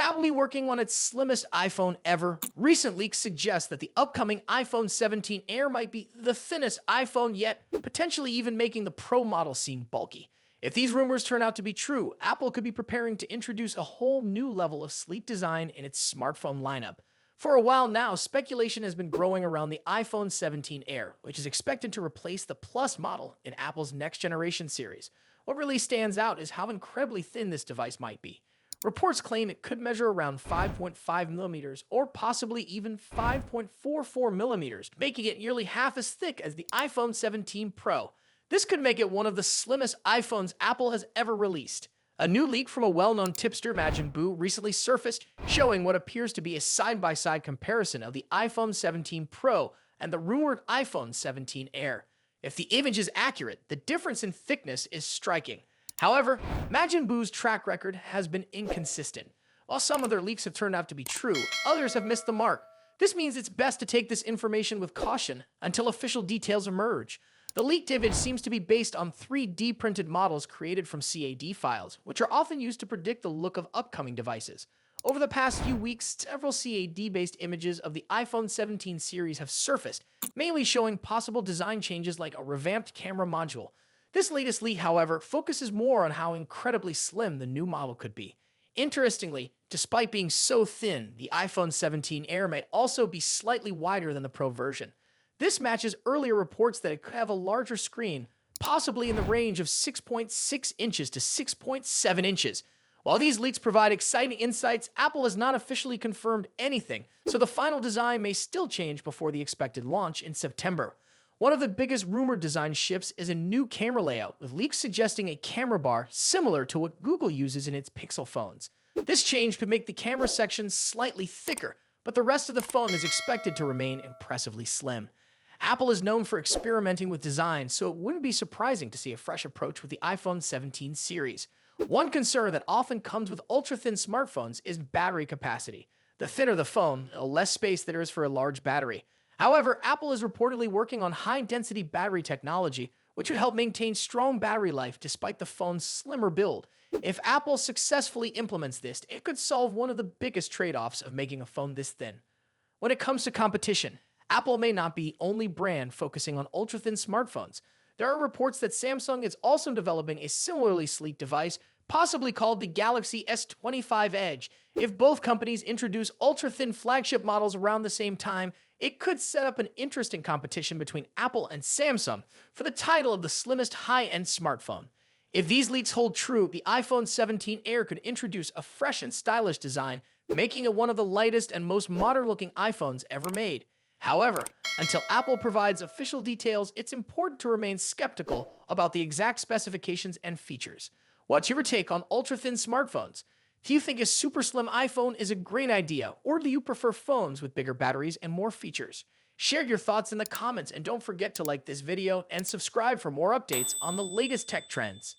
Apple be working on its slimmest iPhone ever? Recent leaks suggest that the upcoming iPhone 17 Air might be the thinnest iPhone yet, potentially even making the Pro model seem bulky. If these rumors turn out to be true, Apple could be preparing to introduce a whole new level of sleek design in its smartphone lineup. For a while now, speculation has been growing around the iPhone 17 Air, which is expected to replace the Plus model in Apple's next generation series. What really stands out is how incredibly thin this device might be. Reports claim it could measure around 5.5 millimeters or possibly even 5.44 millimeters, making it nearly half as thick as the iPhone 17 Pro. This could make it one of the slimmest iPhones Apple has ever released. A new leak from a well-known tipster, Majin Buu, recently surfaced, showing what appears to be a side-by-side comparison of the iPhone 17 Pro and the rumored iPhone 17 Air. If the image is accurate, the difference in thickness is striking. However, Majin Buu's track record has been inconsistent. While some of their leaks have turned out to be true, others have missed the mark. This means it's best to take this information with caution until official details emerge. The leaked image seems to be based on 3D printed models created from CAD files, which are often used to predict the look of upcoming devices. Over the past few weeks, several CAD-based images of the iPhone 17 series have surfaced, mainly showing possible design changes like a revamped camera module. This latest leak, however, focuses more on how incredibly slim the new model could be. Interestingly, despite being so thin, the iPhone 17 Air may also be slightly wider than the Pro version. This matches earlier reports that it could have a larger screen, possibly in the range of 6.6 inches to 6.7 inches. While these leaks provide exciting insights, Apple has not officially confirmed anything, so the final design may still change before the expected launch in September. One of the biggest rumored design shifts is a new camera layout, with leaks suggesting a camera bar similar to what Google uses in its Pixel phones. This change could make the camera section slightly thicker, but the rest of the phone is expected to remain impressively slim. Apple is known for experimenting with design, so it wouldn't be surprising to see a fresh approach with the iPhone 17 series. One concern that often comes with ultra-thin smartphones is battery capacity. The thinner the phone, the less space there is for a large battery. However, Apple is reportedly working on high-density battery technology, which would help maintain strong battery life despite the phone's slimmer build. If Apple successfully implements this, it could solve one of the biggest trade-offs of making a phone this thin. When it comes to competition, Apple may not be the only brand focusing on ultra-thin smartphones. There are reports that Samsung is also developing a similarly sleek device, possibly called the Galaxy S25 Edge. If both companies introduce ultra-thin flagship models around the same time, it could set up an interesting competition between Apple and Samsung for the title of the slimmest high-end smartphone. If these leaks hold true, the iPhone 17 Air could introduce a fresh and stylish design, making it one of the lightest and most modern-looking iPhones ever made. However, until Apple provides official details, it's important to remain skeptical about the exact specifications and features. What's your take on ultra-thin smartphones? Do you think a super slim iPhone is a great idea, or do you prefer phones with bigger batteries and more features? Share your thoughts in the comments, and don't forget to like this video and subscribe for more updates on the latest tech trends.